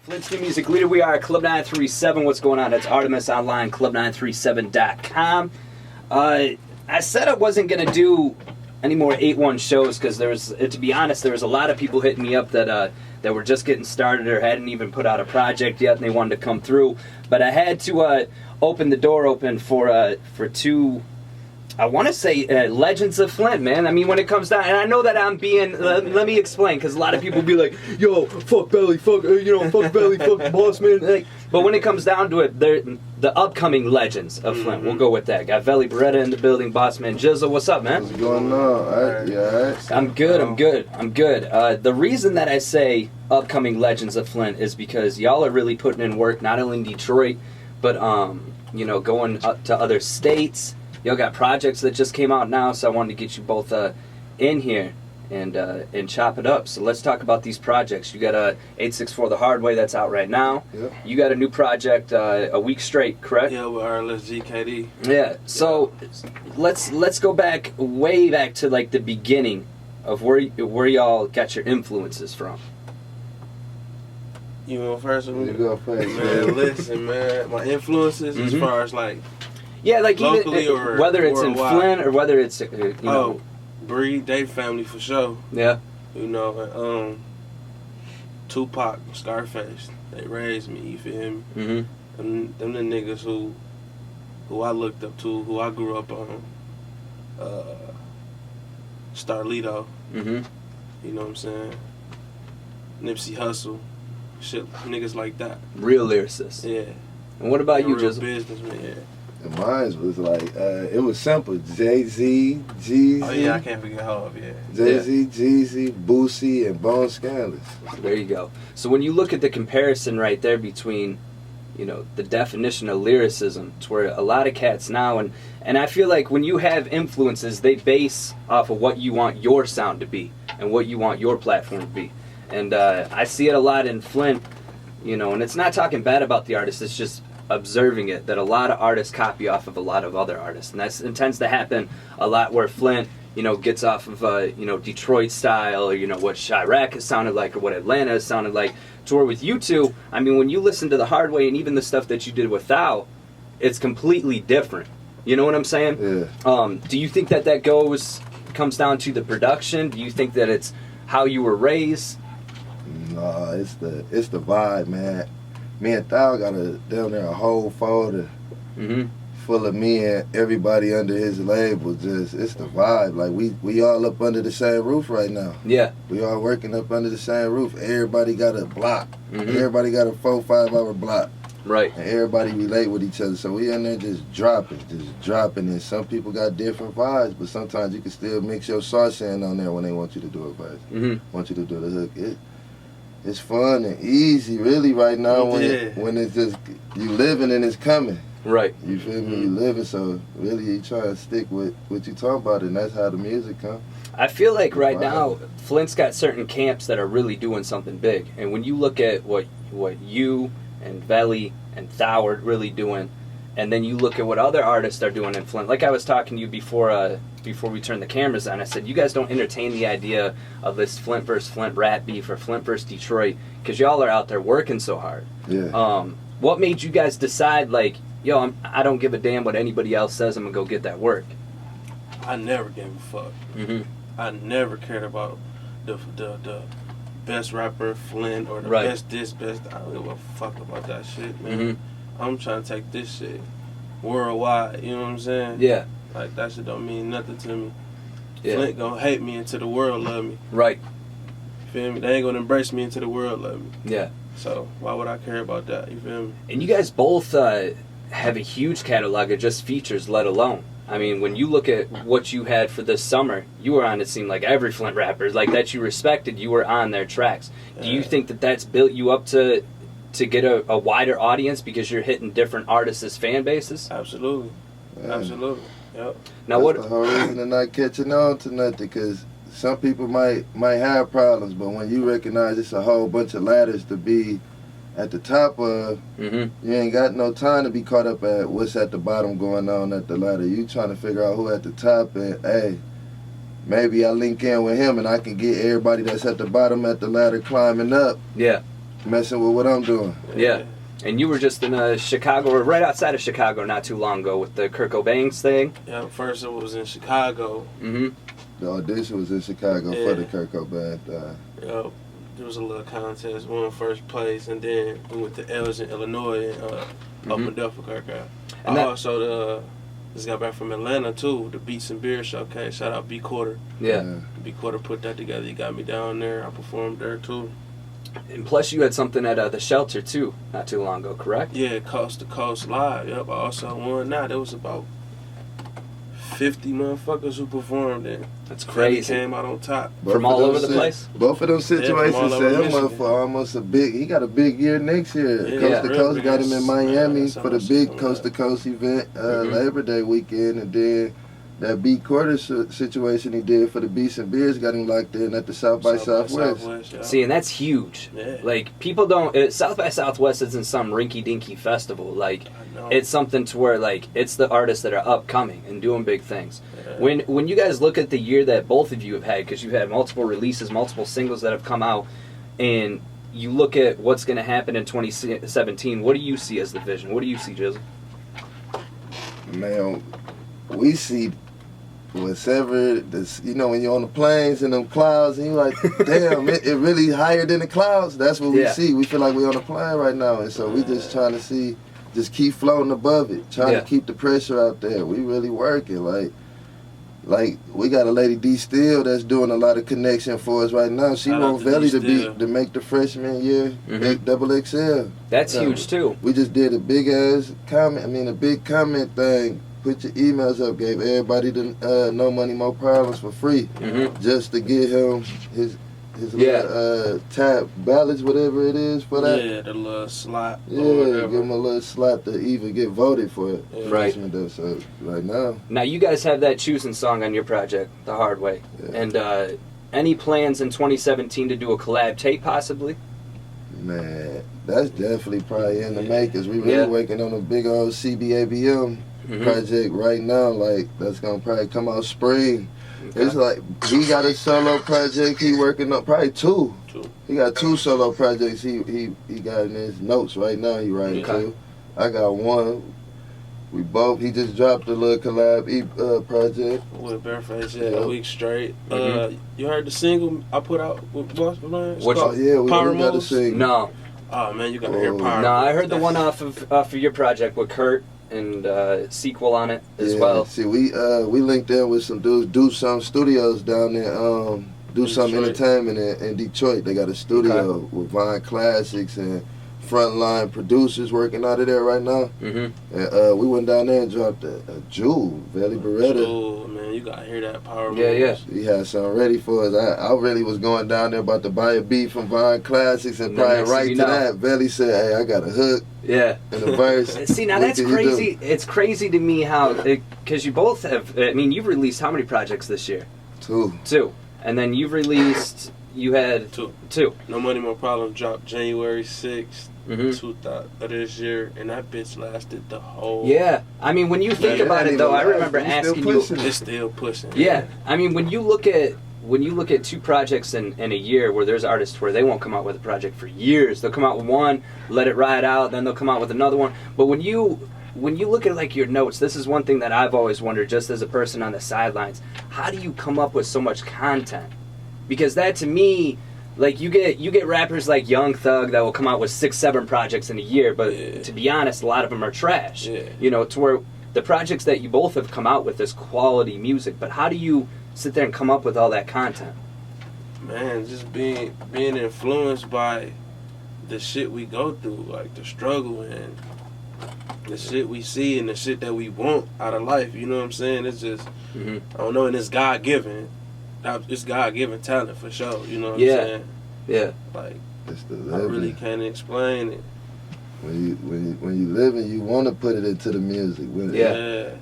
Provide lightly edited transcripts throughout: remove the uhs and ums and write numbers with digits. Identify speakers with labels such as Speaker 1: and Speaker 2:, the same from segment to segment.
Speaker 1: Flint's New Music Leader. We are at Club 937. What's going on? That's Artemis Online, club937.com. I said I wasn't going to do any more 8-1 shows because there was, to be honest, there was a lot of people hitting me up that were just getting started or hadn't even put out a project yet and they wanted to come through. But I had to open the door open for two, I want to say legends of Flint, man. I mean, when it comes down, and I know that I'm being, let me explain, because a lot of people be like, yo, fuck Velly, fuck Velly, fuck Bossman. Like, but when it comes down to it, they're the upcoming legends of Flint. We'll go with that. Got Velly Beretta in the building, Bossman, Jizzle. What's up, man?
Speaker 2: What's going on? Yeah,
Speaker 1: I'm good. The reason that I say upcoming legends of Flint is because y'all are really putting in work, not only in Detroit, but going up to other states. Y'all got projects that just came out now, so I wanted to get you both in here and chop it up. So let's talk about these projects. You got 864 The Hard Way that's out right now.
Speaker 2: Yep.
Speaker 1: You got a new project a week straight, correct?
Speaker 3: Yeah, with RLSGKD.
Speaker 1: Yeah. So let's go way back to like the beginning of where y'all got your influences from.
Speaker 3: You go first with me?
Speaker 2: You go first.
Speaker 3: Man, listen, man. My influences as far as like,
Speaker 1: yeah, like
Speaker 3: locally
Speaker 1: even,
Speaker 3: or
Speaker 1: whether it's in Flint or whether it's
Speaker 3: Breed, they family for sure.
Speaker 1: Yeah.
Speaker 3: You know, Tupac, Scarface, they raised me. You feel me?
Speaker 1: Mm-hmm.
Speaker 3: Them the niggas who I looked up to, who I grew up on. Starlito.
Speaker 1: Mm-hmm.
Speaker 3: You know what I'm saying? Nipsey Hussle, shit, niggas like that.
Speaker 1: Real lyricists.
Speaker 3: Yeah.
Speaker 1: And what about you,
Speaker 3: real
Speaker 1: Jizzle?
Speaker 3: businessman, yeah.
Speaker 2: And mine was like, it was simple. Jay-Z, Jeezy.
Speaker 3: Oh yeah, I can't forget Hov, yeah.
Speaker 2: Jay-Z, Jeezy, Boosie, and Bone Scandalous.
Speaker 1: There you go. So when you look at the comparison right there between, the definition of lyricism, it's where a lot of cats now, and I feel like when you have influences, they base off of what you want your sound to be and what you want your platform to be. And I see it a lot in Flint, and it's not talking bad about the artist, it's just observing it, that a lot of artists copy off of a lot of other artists, and it tends to happen a lot where Flint gets off of Detroit style, or what Chirac has sounded like or what Atlanta has sounded like, to where with you two, I mean, when you listen to The Hard Way and even the stuff that you did with Thou, it's completely different. You know what I'm saying?
Speaker 2: Yeah.
Speaker 1: Do you think that comes down to the production? Do you think that it's how you were raised?
Speaker 2: No, it's the vibe, man. Me and Thao got down there a whole folder full of me and everybody under his label. It's the vibe. Like we all up under the same roof right now.
Speaker 1: Yeah.
Speaker 2: We all working up under the same roof. Everybody got a block. Everybody got a 4-5 hour block.
Speaker 1: Right.
Speaker 2: And everybody relate with each other. So we in there just dropping. And some people got different vibes, but sometimes you can still mix your sauce in on there when they want you to do a verse. Want you to do the hook. It's fun and easy, really, right now when it's just you living and it's coming.
Speaker 1: Right.
Speaker 2: You feel me? You living, so really you try to stick with what you talk about, and that's how the music comes.
Speaker 1: I feel like right now Flint's got certain camps that are really doing something big, and when you look at what you and Velly and Thou are really doing, and then you look at what other artists are doing in Flint. Like I was talking to you before we turned the cameras on, I said, you guys don't entertain the idea of this Flint versus Flint rap beef or Flint versus Detroit, because y'all are out there working so hard.
Speaker 2: Yeah.
Speaker 1: What made you guys decide, like, yo, I don't give a damn what anybody else says, I'm going to go get that work?
Speaker 3: I never gave a fuck. I never cared about the best rapper, Flint, or the best this, best. I don't give a fuck about that shit, man. I'm trying to take this shit worldwide, you know what I'm saying?
Speaker 1: Yeah.
Speaker 3: Like, that shit don't mean nothing to me.
Speaker 1: Yeah.
Speaker 3: Flint gonna hate me until the world love me.
Speaker 1: Right.
Speaker 3: You feel me? They ain't gonna embrace me until the world love me.
Speaker 1: Yeah.
Speaker 3: So, why would I care about that? You feel me?
Speaker 1: And you guys both have a huge catalog of just features, let alone. I mean, when you look at what you had for this summer, you were on, it seemed like, every Flint rapper, like, that you respected, you were on their tracks. Do you think that that's built you up to get a wider audience because you're hitting different artists' fan bases?
Speaker 3: Absolutely.
Speaker 2: Yeah.
Speaker 3: Absolutely. Yep.
Speaker 1: Now,
Speaker 2: That's the whole reason they're not catching on to nothing, because some people might have problems, but when you recognize it's a whole bunch of ladders to be at the top of, you ain't got no time to be caught up at what's at the bottom going on at the ladder. You trying to figure out who at the top, and hey, maybe I link in with him and I can get everybody that's at the bottom at the ladder climbing up.
Speaker 1: Yeah.
Speaker 2: messing with what I'm doing.
Speaker 1: Yeah. And you were just in Chicago, or right outside of Chicago not too long ago with the Kurt Cobain's thing.
Speaker 3: Yeah, first it was in Chicago.
Speaker 1: Mm-hmm.
Speaker 2: The audition was in Chicago for the Kurt Cobain thing.
Speaker 3: Yeah, there was a little contest, won first place, and then we went to Elgin, Illinois, and opened up for Kurt Cobain.
Speaker 1: And
Speaker 3: Just got back from Atlanta too, the Beats and Beer Showcase. Shout out B Quarter.
Speaker 1: Yeah.
Speaker 3: B Quarter put that together. He got me down there. I performed there too.
Speaker 1: And plus you had something at the Shelter too, not too long ago, correct?
Speaker 3: Yeah, Coast to Coast Live. Yep, I also won that. There was about 50 motherfuckers who performed it.
Speaker 1: That's crazy.
Speaker 3: He came out on top.
Speaker 1: From all over the place?
Speaker 2: Both of those situations
Speaker 3: all
Speaker 2: set
Speaker 3: over
Speaker 2: him up
Speaker 3: Michigan.
Speaker 2: for almost he got a big year next year.
Speaker 3: Yeah,
Speaker 2: Coast to
Speaker 3: really
Speaker 2: Coast got him in Miami
Speaker 3: Man,
Speaker 2: for the big Coast to Coast event, Labor Day weekend, and then that B Quarter situation he did for the Beats and Beers got him locked in at the South by Southwest.
Speaker 3: Yeah.
Speaker 1: See, and that's huge.
Speaker 3: Yeah.
Speaker 1: Like, people don't... South by Southwest isn't some rinky-dinky festival. Like,
Speaker 3: I know.
Speaker 1: it's something to where, like, it's the artists that are upcoming and doing big things.
Speaker 3: Yeah.
Speaker 1: When you guys look at the year that both of you have had, because you've had multiple releases, multiple singles that have come out, and you look at what's going to happen in 2017, what do you see as the vision? What do you see, Jizzle?
Speaker 2: Man, we see whatever this, when you're on the planes and them clouds and you're like, damn, it really higher than the clouds. That's what we see. We feel like we're on a plane right now, and so we just trying to just keep floating above it, trying to keep the pressure out there. We really working like we got a lady D Steele that's doing a lot of connection for us right now. She want Velly to make the freshman year double XL.
Speaker 1: That's huge too.
Speaker 2: We just did a big comment thing. Put your emails up, gave everybody the No Money More Problems for free, just to get him his little tab ballots, whatever it is for that.
Speaker 3: Yeah, the little slot.
Speaker 2: Yeah, give him a little slot to even get voted for it.
Speaker 3: Yeah.
Speaker 1: Right.
Speaker 2: So right now.
Speaker 1: Now you guys have that choosing song on your project, The Hard Way, and any plans in 2017 to do a collab tape possibly?
Speaker 2: Man, that's definitely probably in the makers. We really working on a big old CBABM project right now. Like, that's gonna probably come out spring. Okay. It's like he got a solo project he working on, probably two. He got 2 solo projects he got in his notes right now. He writing 2. I got 1. He just dropped a little collab project
Speaker 3: with Bareface, a week straight. You heard the single I put out with Bossman?
Speaker 2: We got a single.
Speaker 1: No.
Speaker 3: Oh man, you gotta hear Power.
Speaker 1: No, I heard the one off of your project with Kurt and sequel on it as well.
Speaker 2: See, we linked in with some dudes, Do Some Studios down there, Do Some Entertainment in Detroit. They got a studio with Vine Classics and frontline producers working out of there right now. And we went down there and dropped a jewel, Velly Beretta.
Speaker 3: Jewel, man, you gotta hear that Power.
Speaker 1: Yeah.
Speaker 2: He had something ready for us. I really was going down there about to buy a beat from Vine Classics, and probably right to that, Velly said, "Hey, I got a hook."
Speaker 1: Yeah.
Speaker 2: In the verse.
Speaker 1: See, now that's crazy. It's crazy to me how, because you both have, you've released how many projects this year?
Speaker 2: 2.
Speaker 1: And then you've released, you had 2.
Speaker 3: No Money More Problems dropped January 6th. Of this year, and that bitch lasted the whole.
Speaker 1: Yeah, I mean, when you think about it, though, I remember asking you.
Speaker 3: It's still pushing.
Speaker 1: Yeah, I mean, when you look at 2 projects in a year, where there's artists where they won't come out with a project for years. They'll come out with one, let it ride out, then they'll come out with another one. But when you look at like your notes, this is one thing that I've always wondered, just as a person on the sidelines. How do you come up with so much content? Because that to me. Like, you get rappers like Young Thug that will come out with 6-7 projects in a year, but to be honest, a lot of them are trash. To where the projects that you both have come out with is quality music, but how do you sit there and come up with all that content?
Speaker 3: Man, just being influenced by the shit we go through, like the struggle and the shit we see and the shit that we want out of life, you know what I'm saying? It's just, I don't know, and it's God-given. It's God-given talent for sure, you know what I'm saying? Yeah. Like, I really can't explain it.
Speaker 2: When you live and you want to put it into the music.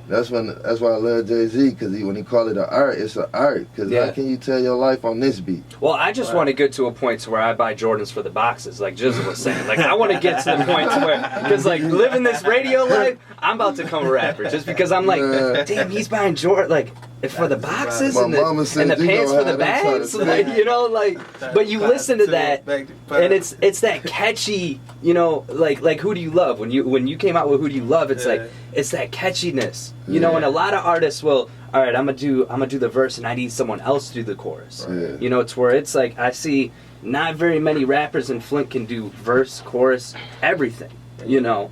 Speaker 2: That's why I love Jay-Z, because when he call it an art, it's an art. Because how can you tell your life on this beat?
Speaker 1: Well, I just want to get to a point to where I buy Jordans for the boxes, like Jizzle was saying. Like, I want to get to the point to where, because like living this radio life, I'm about to become a rapper, just because I'm like, damn, he's buying Jordan. Like, for the boxes
Speaker 2: My
Speaker 1: and
Speaker 2: mama
Speaker 1: the
Speaker 2: said you
Speaker 1: pants
Speaker 2: gonna
Speaker 1: for the
Speaker 2: have them try
Speaker 1: bags,
Speaker 2: to
Speaker 1: like
Speaker 2: say.
Speaker 1: you know, like. But you listen to that, and it's that catchy, you know, like who do you love? When you came out with who do you love, it's like it's that catchiness, you know. And a lot of artists will, all right, I'm gonna do the verse, and I need someone else to do the chorus.
Speaker 2: Yeah.
Speaker 1: You know, it's where it's like I see not very many rappers in Flint can do verse, chorus, everything. You know.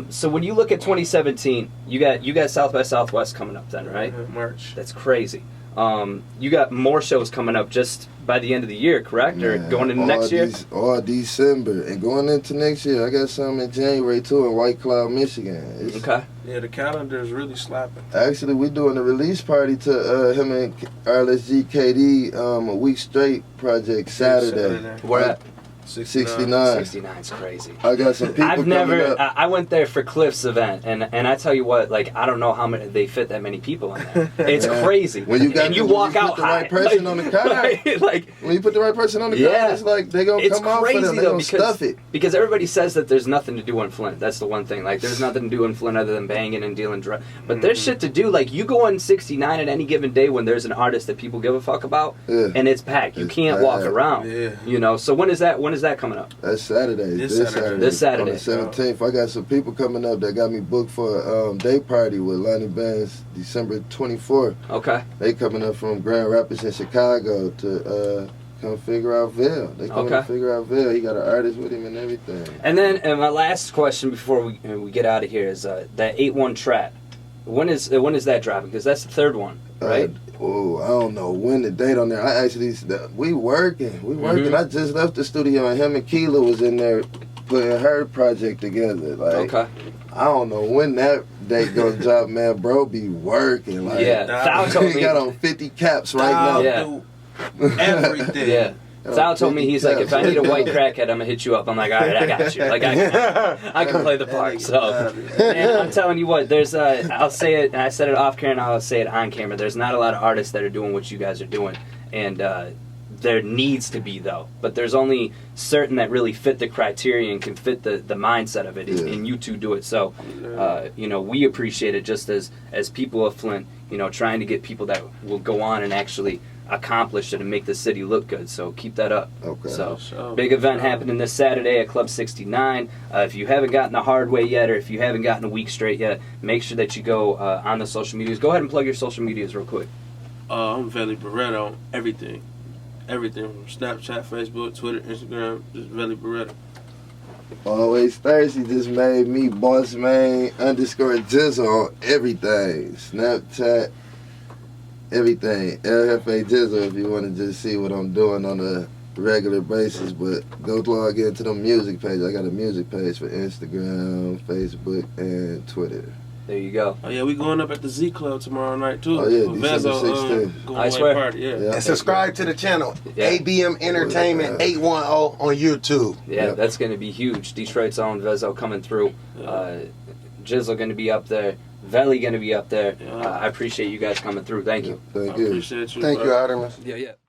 Speaker 1: So when you look at 2017, you got South by Southwest coming up then, right?
Speaker 3: March.
Speaker 1: That's crazy. You got more shows coming up just by the end of the year, correct? Or going into next year?
Speaker 2: All December. And going into next year, I got some in January too in White Cloud, Michigan.
Speaker 1: Okay.
Speaker 3: Yeah, the calendar is really slapping.
Speaker 2: Actually, we're doing a release party to him and RLSG KD a week straight project Saturday.
Speaker 1: Where at?
Speaker 2: 69.
Speaker 1: 69 is crazy.
Speaker 2: I got some people
Speaker 1: I've never.
Speaker 2: coming up.
Speaker 1: I went there for Cliff's event, and I tell you what, like I don't know how many they fit that many people in there. It's crazy.
Speaker 2: When you got
Speaker 1: and you walk out
Speaker 2: the right person on the card,
Speaker 1: like
Speaker 2: when you put the right person on the card, it's like they gonna come out for them. They gonna stuff it.
Speaker 1: Because everybody says that there's nothing to do in Flint. That's the one thing. Like there's nothing to do in Flint other than banging and dealing drugs. But there's shit to do. Like you go on 69 at any given day when there's an artist that people give a fuck about, and it's packed. You can't walk around.
Speaker 3: Yeah.
Speaker 1: You know. So when is that coming up?
Speaker 2: That's Saturday.
Speaker 1: This Saturday.
Speaker 2: On the 17th. I got some people coming up that got me booked for a day party with Lonnie Bands December 24th.
Speaker 1: Okay.
Speaker 2: They coming up from Grand Rapids in Chicago to come figure out Vell. They coming to figure out Vell. He got an artist with him and everything.
Speaker 1: And then my last question before we get out of here is that 8-1 Trap. When is that dropping? Because that's the third one, right?
Speaker 2: I don't know when the date on there. I actually, we working. I just left the studio and him and Keela was in there putting her project together. Like, I don't know when that date gonna drop, man. Bro be working. Like, he got on 50 caps right now.
Speaker 3: Yeah. Everything.
Speaker 1: Yeah. Sal told me, he's like, if I need a white crackhead, I'm gonna hit you up. I'm like, all right, I got you. Like I can play the part. So, and I'm telling you what, there's I'll say it, and I said it off camera, and I'll say it on camera. There's not a lot of artists that are doing what you guys are doing, and there needs to be though. But there's only certain that really fit the criteria and can fit the mindset of it, and you two do it. So, you know, we appreciate it just as people of Flint, you know, trying to get people that will go on and actually accomplish it and make the city look good. So keep that up.
Speaker 2: Okay.
Speaker 1: So big event happening this Saturday at Club 69. If you haven't gotten the hard way yet, or if you haven't gotten a week straight yet, make sure that you go on the social medias. Go ahead and plug your social medias real quick.
Speaker 3: I'm Velly Beretta on everything from Snapchat, Facebook, Twitter, Instagram. Just Velly Beretta.
Speaker 2: Always thirsty just made me Bossman _Jizzle on everything. Snapchat, everything. LFA Jizzle if you want to just see what I'm doing on a regular basis. But go log into the music page. I got a music page for Instagram, Facebook, and Twitter.
Speaker 1: There you go.
Speaker 3: Oh yeah, we going up at the Z Club tomorrow night too.
Speaker 2: Oh yeah, December 16th.
Speaker 1: I swear.
Speaker 3: Party,
Speaker 4: And subscribe to the channel, ABM Entertainment 810 on YouTube.
Speaker 1: Yeah, that's going to be huge. Detroit's own Vezo coming through. Jizzle going to be up there. Velly going to be up there. I appreciate you guys coming through. Thank you.
Speaker 2: Thank you.
Speaker 3: I appreciate you.
Speaker 4: Thank you, Artemis.
Speaker 1: Yeah.